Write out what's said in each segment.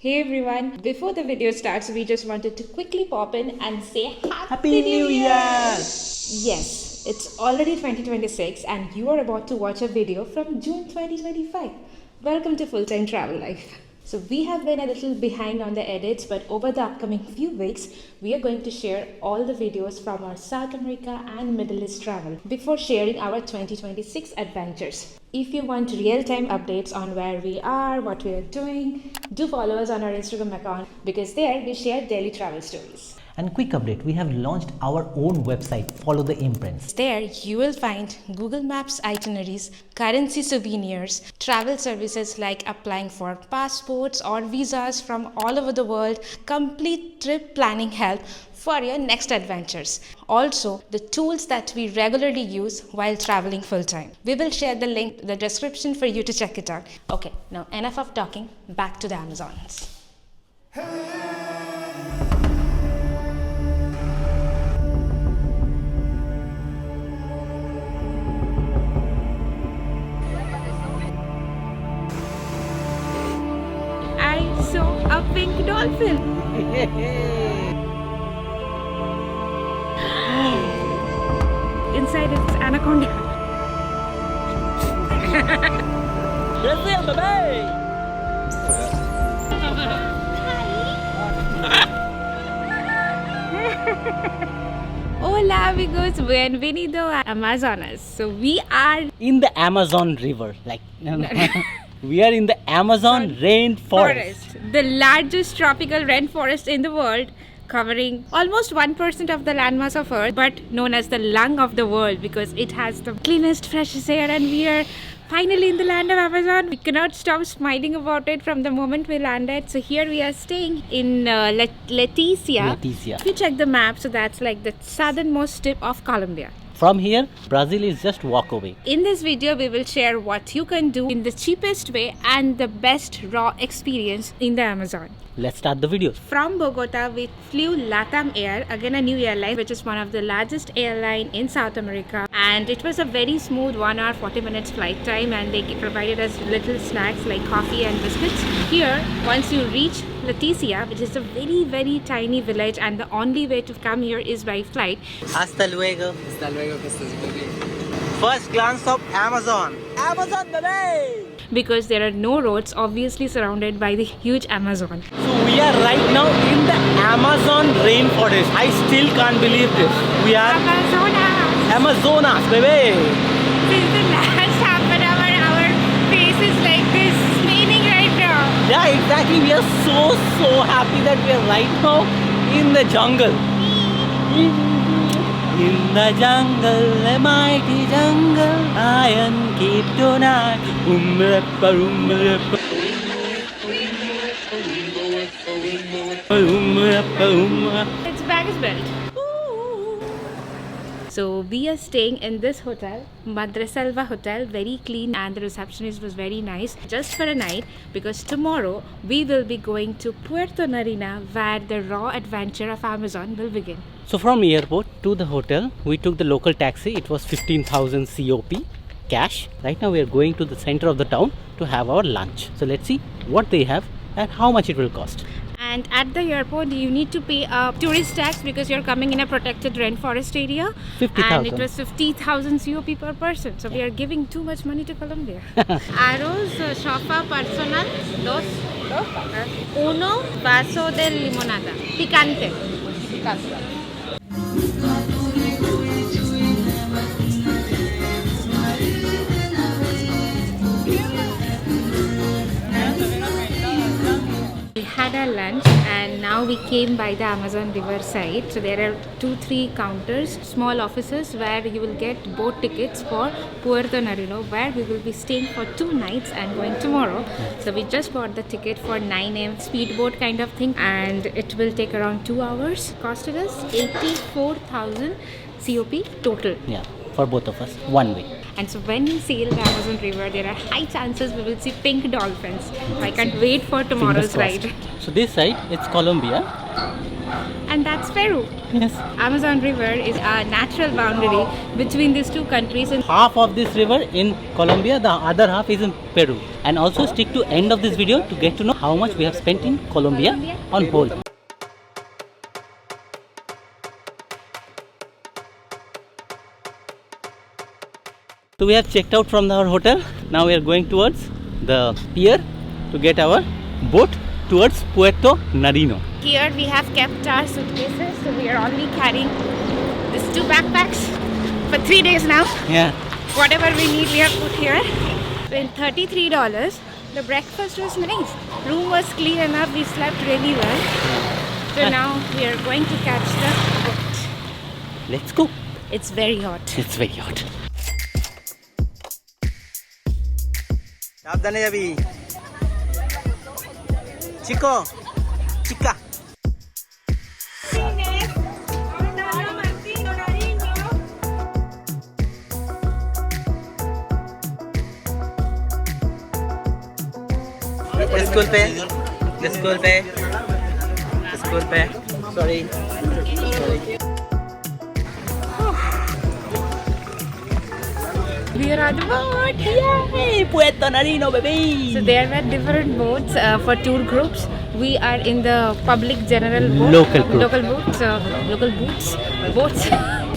Hey everyone, before the video starts, we just wanted to quickly pop in and say Happy New Year! Yes, it's already 2026 and you are about to watch a video from June 2025. Welcome to Full Time Travel Life. So we have been a little behind on the edits, but over the upcoming few weeks, we are going to share all the videos from our South America and Middle East travel before sharing our 2026 adventures. If you want real-time updates on where we are, what we are doing, do follow us on our Instagram account because there we share daily travel stories. And quick update, we have launched our own website, Follow the Imprints. There you will find Google Maps itineraries, currency souvenirs, travel services like applying for passports or visas from all over the world, complete trip planning help for your next adventures. Also, the tools that we regularly use while traveling full time. We will share the link in the description for you to check it out. Okay, now enough of talking, back to the Amazons. I saw a pink dolphin. Inside it's anaconda. Brazil, baby! Hola amigos, bienvenido a Amazonas. So we are In the Amazon River, we are in the Amazon rainforest. the largest tropical rainforest in the world, covering almost 1% of the landmass of Earth, but known as the lung of the world because it has the cleanest, freshest air, and we are finally in the land of Amazon. We cannot stop smiling about it from the moment we landed. So here we are staying in Leticia. Leticia. If you check the map, so that's like the southernmost tip of Colombia. From here, Brazil is just walk away. In this video, we will share what you can do in the cheapest way and the best raw experience in the Amazon. Let's start the video. From Bogota, we flew LATAM Air, again a new airline, which is one of the largest airline in South America. And it was a very smooth 1 hour, 40 minutes flight time, and they provided us little snacks like coffee and biscuits. Here, once you reach Leticia, which is a very, very tiny village, and the only way to come here is by flight. Hasta luego. Hasta luego, que estés muy bien. First glance of Amazon. Amazon, baby! Because there are no roads, obviously surrounded by the huge Amazon. So we are right now in the Amazon rainforest. I still can't believe this. We are Amazonas, baby. Since the last half an hour, our faces like this, smiling right now. Yeah, exactly. We are so happy that we are right now in the jungle. In the jungle, a mighty jungle, iron keep tonight. Its bag is built. So we are staying in this hotel, Madre Selva Hotel, very clean, and the receptionist was very nice. Just for a night, because tomorrow we will be going to Puerto Nariño, where the raw adventure of Amazon will begin. So from airport to the hotel, we took the local taxi. It was 15,000 COP cash. Right now we are going to the center of the town to have our lunch. So let's see what they have and how much it will cost. And at the airport, you need to pay a tourist tax because you're coming in a protected rainforest area. 50,000. And it was 50,000 COP per person. So we are giving too much money to Colombia. Arroz, sopa personal, uno vaso de limonada. Picante. We had our lunch and now we came by the Amazon river side. So there are 2-3 counters, small offices where you will get boat tickets for Puerto Nariño, where we will be staying for 2 nights and going tomorrow. So we just bought the ticket for 9 AM speedboat kind of thing, and it will take around 2 hours. Costed us 84,000 COP total. Yeah, for both of us, one way. And so when we sail the Amazon River, there are high chances we will see pink dolphins. I can't wait for tomorrow's ride. So this side, it's Colombia. and that's Peru. Yes. Amazon River is a natural boundary between these two countries. And Half of this river in Colombia, the other half is in Peru. And also stick to end of this video to get to know how much we have spent in Colombia on whole. So we have checked out from our hotel. Now we are going towards the pier to get our boat towards Puerto Nariño. here we have kept our suitcases, so we are only carrying these 2 backpacks for 3 days now. Yeah. Whatever we need we have put here. So in $33, the breakfast was nice. Room was clean enough, we slept really well. So now we are going to catch the boat. Let's go. It's very hot. It's very hot. सावधान है अभी Chico चिका school पे sorry We are on the boat. Yay! Puerto Nariño, baby! So there were different boats for tour groups. We are in the public general boat. Local group. Local boats.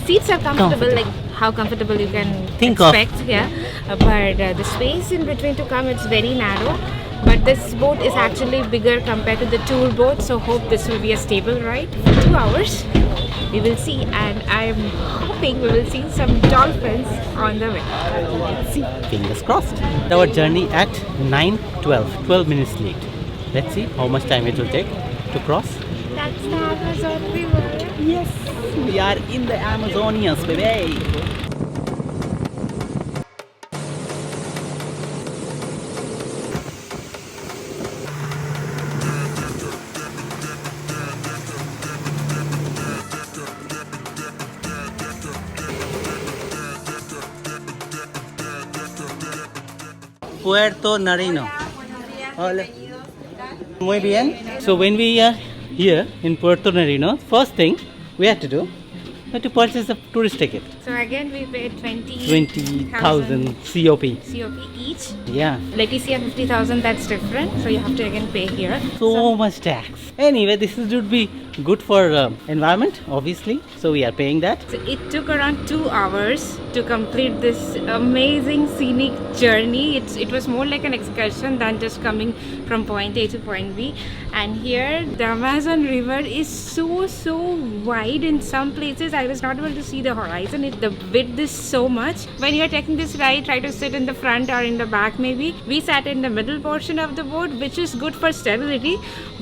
Seats are comfortable, like how comfortable you can Think of. expect. Yeah, but the space in between to come, it's very narrow. But this boat is actually bigger compared to the tour boat. So hope this will be a stable ride for 2 hours. We will see, and I'm hoping we will see some dolphins on the way. Let's see. Fingers crossed. Our journey at 9:12, 12 minutes late. Let's see how much time it will take to cross. That's the Amazon River. Yes, we are in the Amazonians, baby. Puerto Nariño. Hola. Muy bien. So when we are here in Puerto Nariño, first thing we have to do is to purchase a tourist ticket. So again we paid 20,000 COP. COP each. Yeah. Leticia 50,000, that's different. So you have to again pay here. So much tax. Anyway, this would be good for environment, obviously. So we are paying that. So it took around 2 hours to complete this amazing scenic journey. It was more like an excursion than just coming from point A to point B. And here the Amazon River is so wide. In some places I was not able to see the horizon. The width is so much. When you are taking this ride, try to sit in the front or in the back maybe. We sat in the middle portion of the boat, which is good for stability,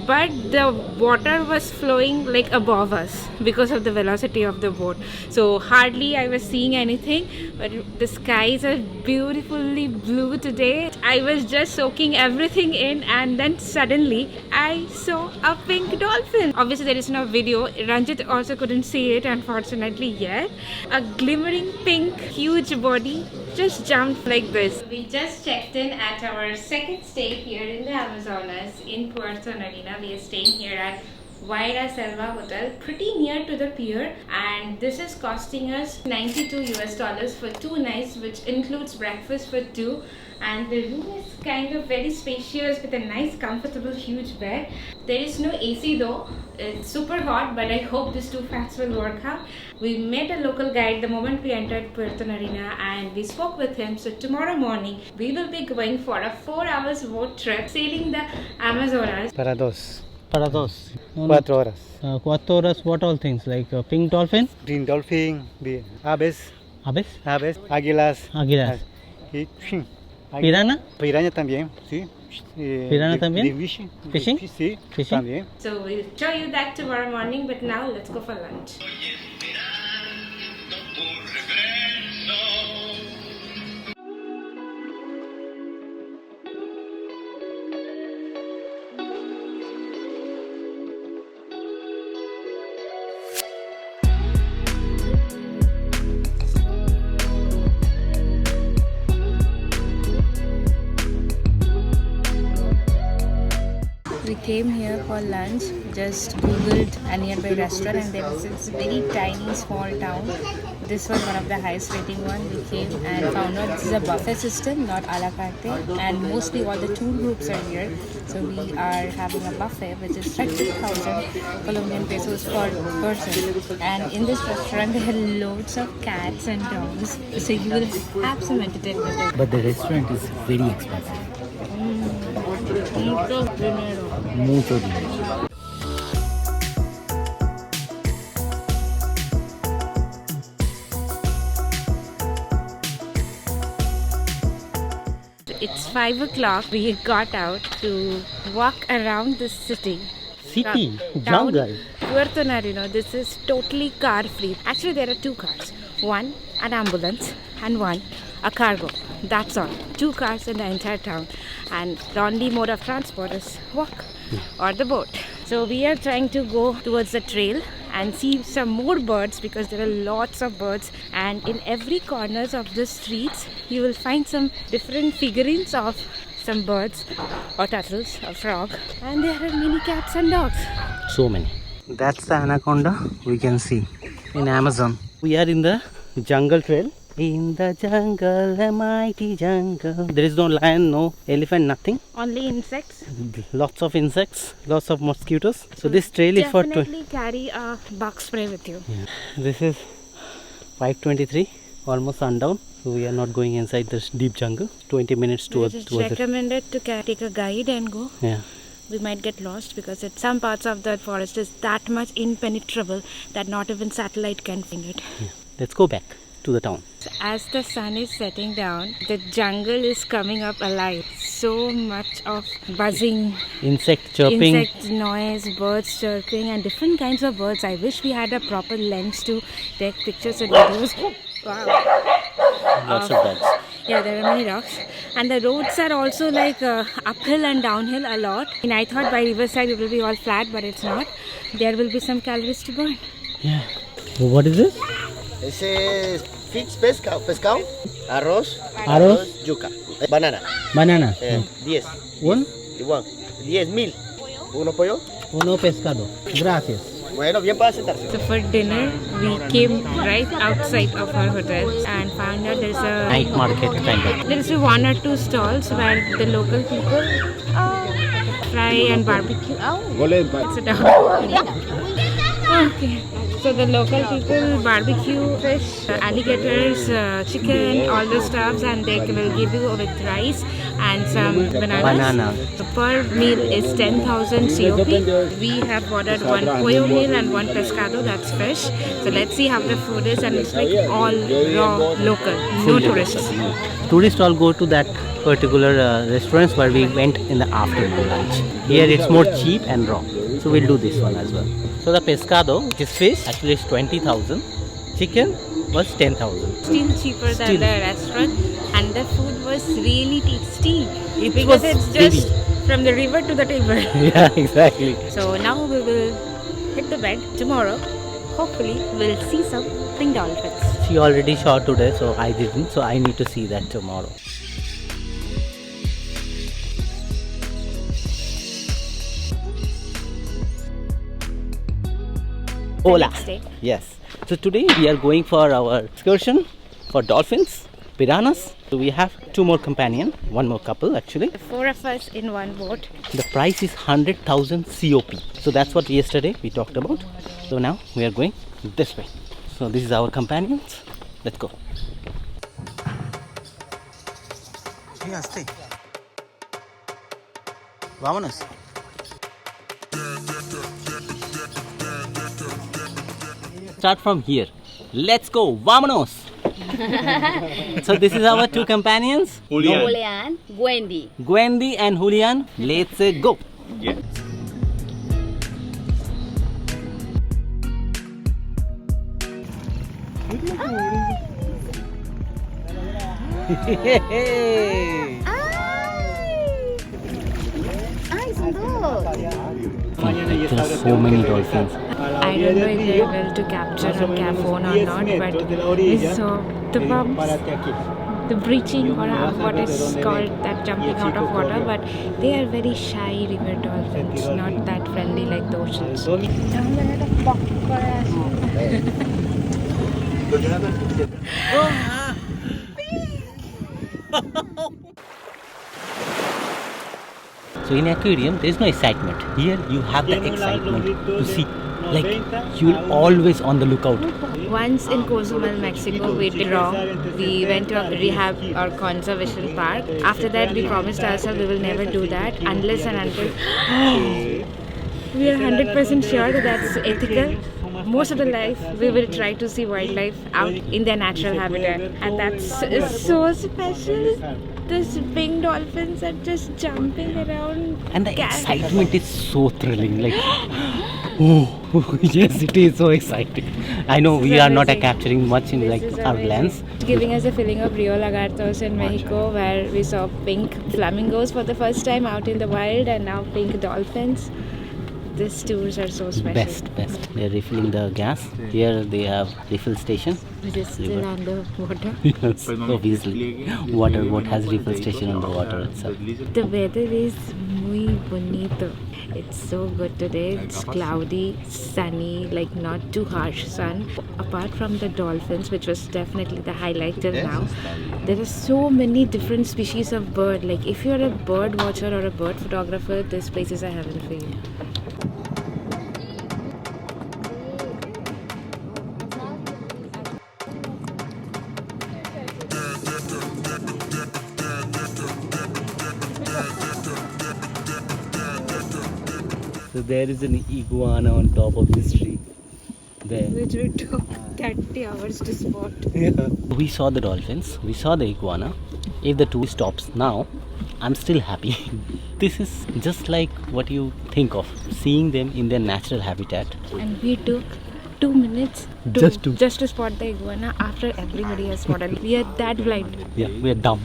but the water was flowing like above us because of the velocity of the boat. So hardly I was seeing anything, but the skies are beautifully blue today. I was just soaking everything in, and then suddenly I saw a pink dolphin. Obviously there is no video. Ranjit also couldn't see it unfortunately yet. A glimmering pink huge body just jumped like this. We just checked in at our second stay here in the Amazonas in Puerto Nariño. We are staying here at Vaira Selva Hotel, pretty near to the pier, and this is costing us $92 for 2 nights, which includes breakfast for 2. And the room is kind of very spacious with a nice comfortable huge bed. There is no AC though. It's super hot, but I hope these 2 facts will work out. We met a local guide the moment we entered Puerto Nariño, and we spoke with him. So tomorrow morning we will be going for a 4 hours boat trip sailing the Amazonas. Para dos. 4 horas 4 horas, what all things? Like pink dolphin? green dolphin aves Aves? águilas Águilas. y Piranha? piraña también sí ¿Piranha también? Fishing? sí Fishing? también. So we'll show you that tomorrow morning, but now let's go for lunch. We came here for lunch, just googled a nearby restaurant, and there was this very tiny small town. This was one of the highest rating one. We came and found out this is a buffet system, not a la carte, and mostly all the tour groups are here. So we are having a buffet which is 30,000 Colombian pesos per person. And in this restaurant there are loads of cats and dogs, so you will have some entertainment. But the restaurant is very expensive. Mucho dinero. Mucho dinero. It's 5 o'clock. We got out to walk around the city. City, Town, jungle. Puerto Nariño. This is totally car free. Actually, there are two cars. One, an ambulance, and one, a cargo. That's all. Two cars in the entire town. And the only mode of transport is walk or the boat. So we are trying to go towards the trail and see some more birds because there are lots of birds, and in every corners of the streets you will find some different figurines of some birds or turtles or frog, and there are many cats and dogs. So many. That's the anaconda we can see in Amazon. We are in the jungle trail. In the jungle, a mighty jungle. There is no lion, no elephant, nothing. Only insects. Lots of insects, lots of mosquitoes. So this trail is for... Definitely carry a bug spray with you. Yeah. This is 5:23, almost sundown. So we are not going inside this deep jungle. 20 minutes towards It is it. recommended to take a guide and go. Yeah. We might get lost because some parts of the forest is that much impenetrable that not even satellite can find it. Yeah. Let's go back to the town. As the sun is setting down, the jungle is coming up alive. So much of buzzing, Insect chirping. insect noise, birds chirping, and different kinds of birds. I wish we had a proper lens to take pictures and videos. Wow. Lots of birds. Yeah, there are many dogs. And the roads are also like uphill and downhill a lot. And I thought by riverside it will be all flat, but it's not. There will be some calories to burn. Yeah. What is this? Ese es fish, pescado, arroz, yuca, banana. Banana. 10. One? Igual. 10,000. Uno pollo. Uno pescado. Gracias. Bueno, bien para sentarse. So for dinner, we came right outside of our hotel and found out there's a Night market kind of. there's one or two stalls where the local people fry and barbecue. Sit down. Okay. So the local people barbecue fish, alligators, chicken, all the stuffs, and they will give you with rice and some bananas. Banana. So per meal is 10,000 COP. We have ordered one pollo meal and one pescado, that's fish. So let's see how the food is, and it's like all raw, local, no tourists. Tourists all go to that particular restaurants where we went in the afternoon lunch. Here it's more cheap and raw. So we'll do this one as well. So the pescado, which is fish, actually is 20,000. Chicken was 10,000. Still cheaper than the restaurant, and the food was really tasty. It Because was it's just from the river to the table. Yeah, exactly. So now we will hit the bed. Tomorrow, hopefully, we'll see some pink dolphins. She already shot today, so I didn't. So I need to see that tomorrow. Hola. Next day. Yes. So today we are going for our excursion for dolphins, piranhas. So we have two more companions, one more couple actually. The 4 of us in one boat. The price is 100,000 COP. So that's what yesterday we talked about. So now we are going this way. So this is our companions. Let's go. Vámonos. Start from here. Let's go. Vámonos. So this is our two companions. Julian, Wendy. Gwendy and Julian. Let's go. Hey. Ay, son dos. There are so many dolphins. I don't know if they're able to capture on phone or not, but we saw the bumps, the breaching or what is called that jumping out of water, but they are very shy river dolphins, not that friendly like the oceans. So in aquarium, there is no excitement. Here you have the excitement to see. Like you'll always on the lookout. Once in Cozumel, Mexico, we did wrong. We went to a rehab or conservation park. After that, we promised ourselves we will never do that unless and until we are 100% sure that that's ethical. Most of the life, we will try to see wildlife out in their natural habitat, and that's is so special. These pink dolphins are just jumping around. And the excitement is so thrilling. Like, oh, yes, it is so exciting. I know we are not capturing much in like our lens. Giving us a feeling of Rio Lagartos in Mexico, where we saw pink flamingos for the first time out in the wild, and now pink dolphins. These tours are so special. Best. They are refilling the gas. Here they have refill station. It is still underwater. Yes, obviously. Water boat has refill station on the water itself. The weather is muy bonito. It's so good today. It's cloudy, sunny, like not too harsh sun. Apart from the dolphins, which was definitely the highlight till now, there are so many different species of bird. Like if you're a bird watcher or a bird photographer, this place is a heaven for you. So there is an iguana on top of this tree. There. Which we took 30 hours to spot. We saw the dolphins, we saw the iguana. If the tour stops now, I'm still happy. This is just like what you think of, seeing them in their natural habitat. And we took 2 minutes just to spot the iguana after everybody has spotted. We are that blind. Yeah, we are dumb.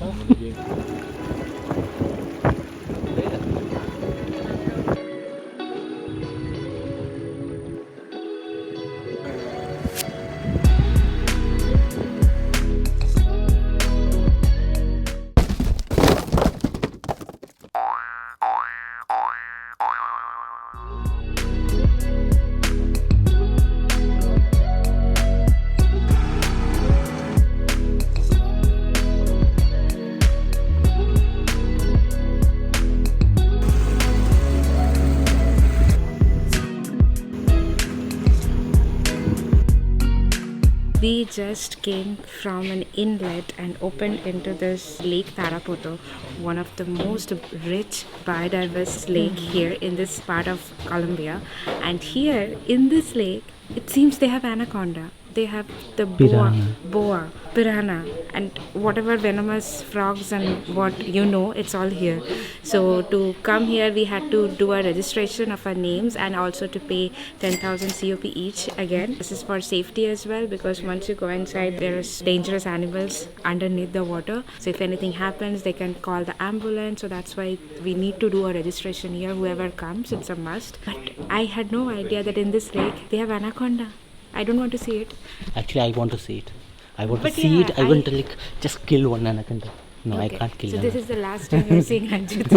We just came from an inlet and opened into this Lake Tarapoto, one of the most rich biodiverse lake here in this part of Colombia. And here in this lake, it seems they have anaconda. They have the boa, piranha, and whatever venomous frogs and what you know, it's all here. So to come here, we had to do a registration of our names and also to pay 10,000 COP each again. This is for safety as well, because once you go inside, there's dangerous animals underneath the water. So if anything happens, they can call the ambulance. So that's why we need to do a registration here. Whoever comes, it's a must. But I had no idea that in this lake, they have anaconda. I don't want to see it. Actually, I want to see it. I want to see it. I want to like just kill one anaconda. No, Okay. I can't kill So one. this is the last time you're seeing Ranjit.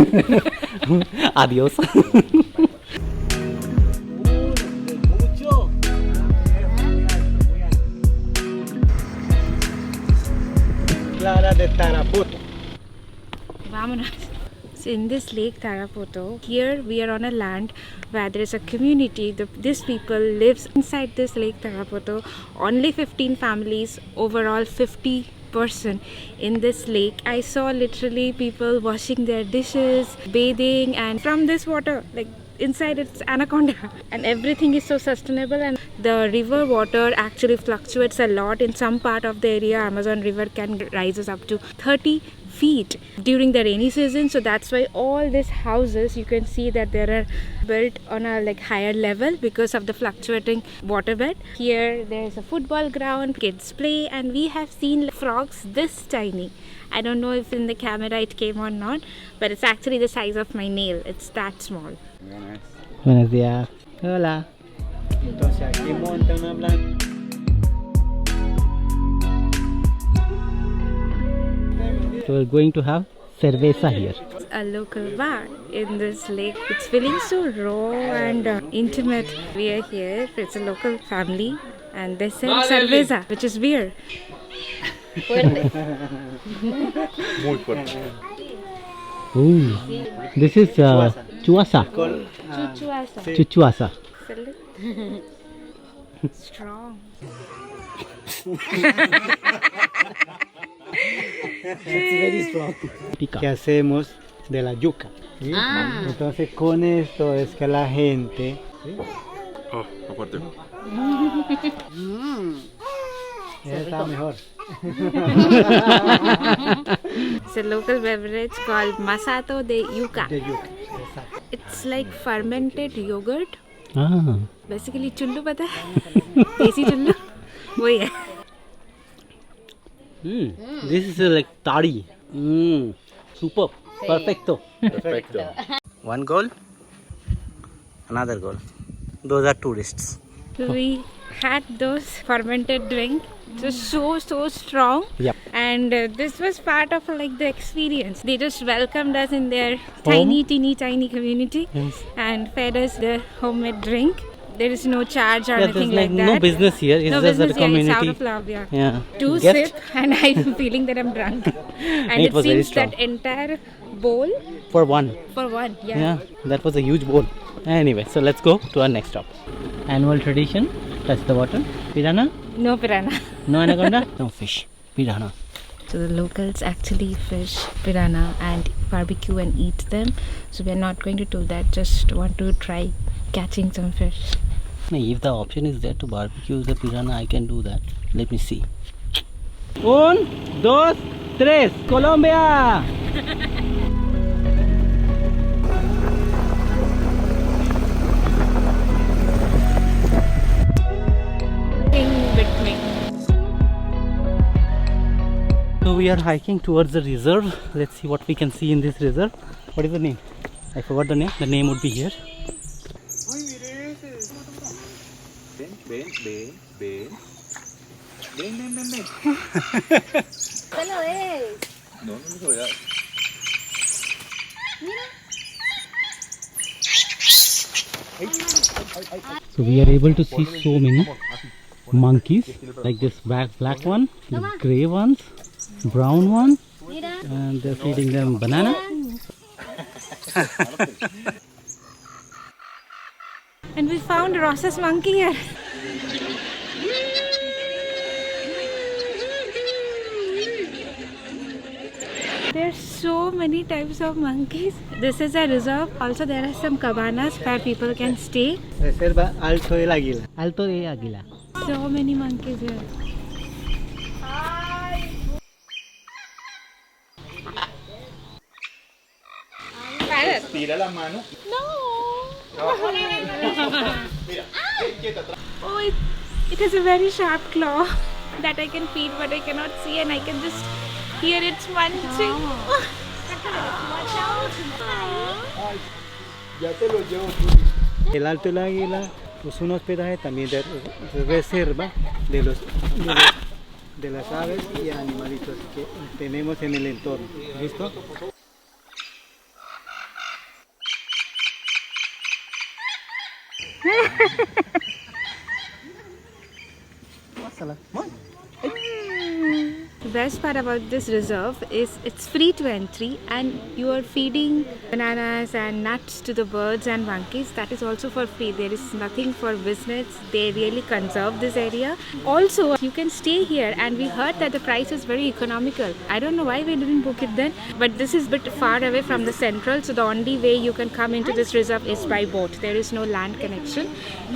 Adios. Clara de Tarapoto. Vamonos. So in this lake Tarapoto, here we are on a land where there is a community. These people lives inside this lake Tarapoto. Only 15 families, overall 50% in this lake. I saw literally people washing their dishes, bathing, and from this water, like inside it's anaconda, and everything is so sustainable. And the river water actually fluctuates a lot. In some part of the area, Amazon river can rises up to 30 feet during the rainy season. So that's why all these houses, you can see that they are built on a like higher level because of the fluctuating waterbed. Here there is a football ground, kids play, and we have seen frogs this tiny. I don't know if in the camera it came or not, but it's actually the size of my nail. It's that small. Buenos días. Hola. Entonces aquí monta una blanca. So we're going to have cerveza here. A local bar in this lake. It's feeling so raw and intimate. We are here. It's a local family and they sell cerveza, which is beer. Fuerte. Ooh, this is chuasa. Chuchuasa. Chuchuasa. Strong. It's very strong. Pica. ¿Qué hacemos de la yuca? ¿Sí? Ah. Entonces con esto es que la gente... ¿sí? Ya está mejor. It's a local beverage called masato de yuca. De yuca. Exacto. It's like fermented yogurt. Ah. Basically chullu pata hai? Desi chullu. वही है. This is like tari. Super. Perfecto. One goal, another goal. Those are tourists. We had those fermented drink. It was so strong. Yep. And this was part of like the experience. They just welcomed us in their tiny community Yes. and fed us the homemade drink. There is no charge or Yeah, there's anything like like that. no business here. It's No just business a here. It's out community. of love, yeah. Yeah. Two Guest? sip and I'm feeling that I'm drunk. And It it was very seems that strong. entire bowl For one. for one. Yeah, that was a huge bowl. Anyway, so let's go to our next stop. Annual tradition, touch the water. Piranha? No piranha. No anaconda? No fish. Piranha. So the locals actually fish piranha and barbecue and eat them. So we are not going to do that. Just want to try catching some fish. If the option is there to barbecue the piranha, I can do that. Let me see. Un, dos, tres, Colombia! With me. So we are hiking towards the reserve. Let's see what we can see in this reserve. What is the name? I forgot the name. The name would be here. ¿Qué lo es? So we are able to see so many monkeys, like this black one, the grey ones, brown one, Mira. and they're feeding them banana. And we found Ross's monkey here. There are so many types of monkeys. This is a reserve. Also, there are some cabanas where people can stay. Reserva Alto del Águila. Alto de Águila. So many monkeys here. Tira la mano. Oh, it has a very sharp claw that I can feed, but I cannot see, and I can just hear its munching. Ya te lo llevo. El Alto del Águila es un hospedaje también de reserva de las aves y animalitos que tenemos en el entorno. ¿Listo? The best part about this reserve is it's free to entry and you are feeding bananas and nuts to the birds and monkeys. That is also for free. There is nothing for business. They really conserve this area. Also, you can stay here, and we heard that the price is very economical. I don't know why we didn't book it then, but this is a bit far away from the central, so the only way you can come into this reserve is by boat. There is no land connection,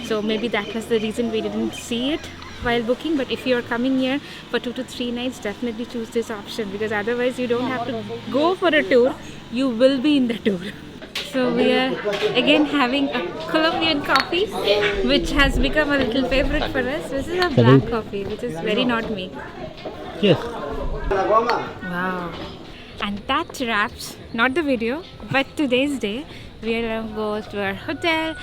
so maybe that was the reason we didn't see it while booking. But if you are coming here for 2 to 3 nights, definitely choose this option, because otherwise you don't have to go for a tour, you will be in the tour. So we are again having a Colombian coffee, which has become a little favorite for us. This is a black coffee, which is very not me. Yes. Wow. And that wraps not the video but today's day. We are going to go to our hotel,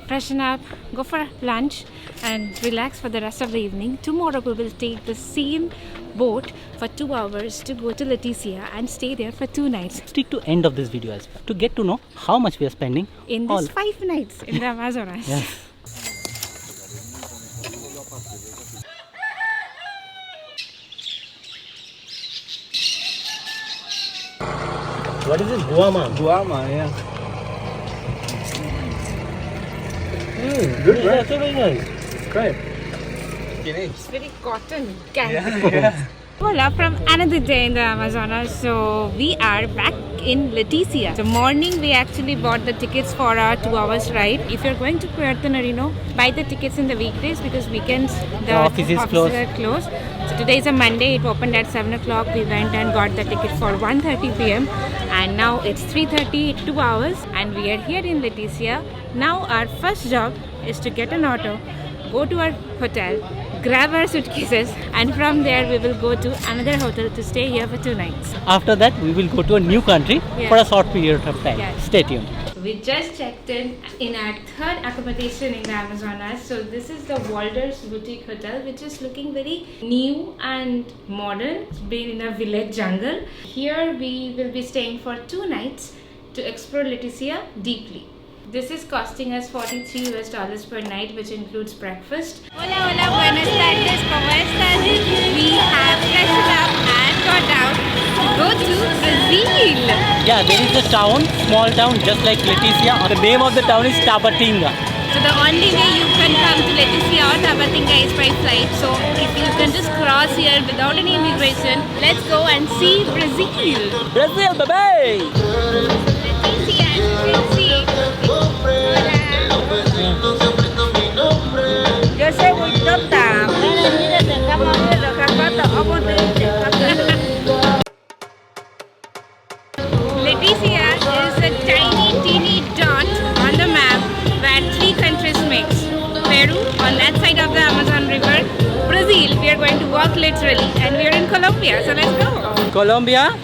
freshen up, go for lunch and relax for the rest of the evening. Tomorrow we will take the same boat for 2 hours to go to Leticia and stay there for 2 nights. Stick to end of this video as well to get to know how much we are spending In all. this 5 nights in the Amazonas. Yes. What is this? Guama. Guama, yeah. Good, right? Also very nice. Great. It's very cotton. Yeah. Hola from another day in the Amazonas. So we are back in Leticia. So morning we actually bought the tickets for our 2 hours ride. If you're going to Puerto Nariño, buy the tickets in the weekdays because weekends the offices closed. are closed. So today is a Monday. It opened at 7 o'clock. We went and got the ticket for 1:30 p.m. and now it's 3:30, 2 hours, and we are here in Leticia. Now our first job is to get an auto, go to our hotel, grab our suitcases, and from there we will go to another hotel to stay here for 2 nights. After that, we will go to a new country Yeah. for a short period of time. Yeah. Stay tuned. We just checked in our third accommodation in the Amazonas. So this is the Walder's Boutique Hotel, which is looking very new and modern. It's been in a village jungle. Here we will be staying for 2 nights to explore Leticia deeply. This is costing us $43 per night, which includes breakfast. Hola, hola, buenas tardes, ¿cómo están? We have freshened up and got out to go to Brazil. Yeah, there is a town, small town just like Leticia. The name of the town is Tabatinga. So the only way you can come to Leticia or Tabatinga is by flight. So if you can just cross here without any immigration, let's go and see Brazil. Brazil, baby! Leticia, Leticia. Yo soy muy tonta. Mira, mira, dejamos ver los zapatos. ¿Cómo te dice? Leticia is a tiny, teeny dot on the map where 3 countries mix. Peru on that side of the Amazon River, Brazil, we are going to walk literally, and we are in Colombia, so let's go. Colombia,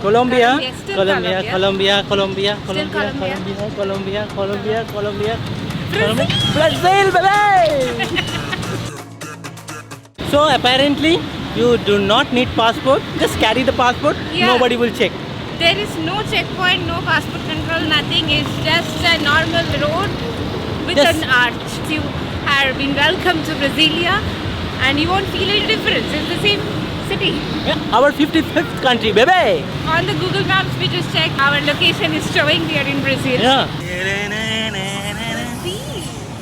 Colombia, Colombia, still Colombia, Colombia. Colombia, Colombia, Still Colombia, Colombia. Colombia, Colombia, Colombia, Brazil. Brazil, baby! So apparently, you do not need passport. Just carry the passport. Yeah. Nobody will check. There is no checkpoint, no passport control, nothing. It's just a normal road with Yes. an arch. You have been welcome to Brasilia, and you won't feel any difference. It's the same city. Yeah, our 55th country, baby! On the Google Maps, we just checked. Our location is showing we are in Brazil. Yeah.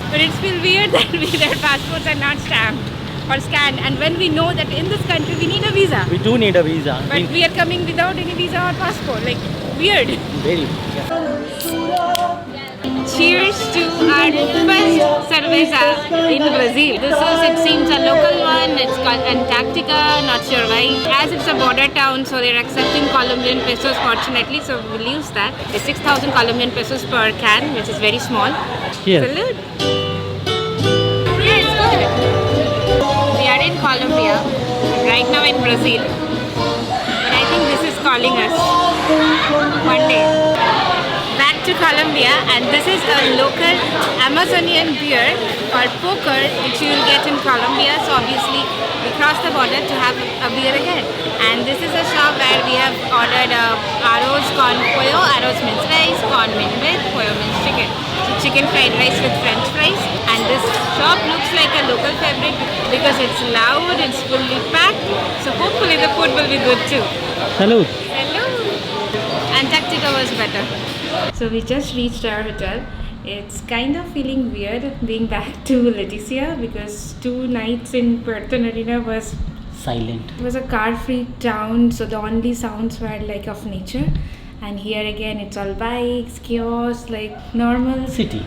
But it's still weird that their passports are not stamped or scanned. And when we know that in this country we need a visa, We do need a visa. but we are coming without any visa or passport. Like, weird. Very. Cheers to our first cerveza in Brazil. This is, it seems, a local one. It's called Antarctica, not sure why. As it's a border town, so they're accepting Colombian pesos, fortunately, so we'll use that. It's 6,000 Colombian pesos per can, which is very small. Yes. Salute. Yeah, it's good. We are in Colombia, right now in Brazil. But I think this is calling us one day. Back to Colombia, and this is a local Amazonian beer called Poker, which you will get in Colombia. So obviously we crossed the border to have a beer again. And this is a shop where we have ordered arroz con pollo. Arroz means rice, con means meat, pollo means chicken. So chicken fried rice with french fries. And this shop looks like a local favorite because it's loud, it's fully packed. So hopefully the food will be good too. Salute. Hello. Antarctica was better. So we just reached our hotel. It's kind of feeling weird being back to Leticia because 2 nights in Puerto Nariño was Silent. It was a car-free town, so the only sounds were like of nature. And here again, it's all bikes, chaos, like normal city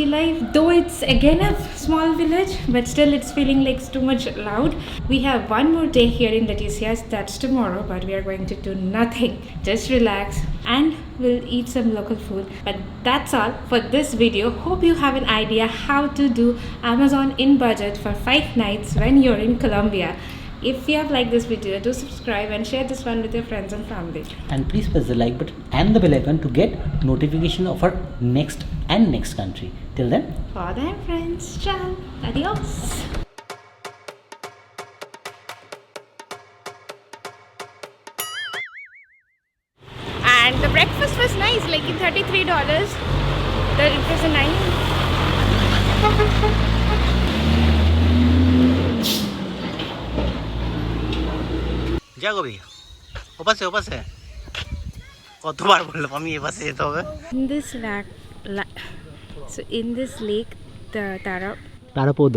life. Though it's again a small village, but still it's feeling like it's too much loud. We have one more day here in Leticia, that's tomorrow, but we are going to do nothing. Just relax and we'll eat some local food. But that's all for this video. Hope you have an idea how to do Amazon in budget for 5 nights when you're in Colombia. If you have liked this video, do subscribe and share this one with your friends and family. And please press the like button and the bell icon to get notification of our next country. Till then, For them, friends. Ciao. Adios. And the breakfast was nice, like $33. It was a nice. যা কবি ওপাশে ওপাশে কতবার বললাম আমি এপাশে যেতে হবে In this lake, so in this lake, the Tarapada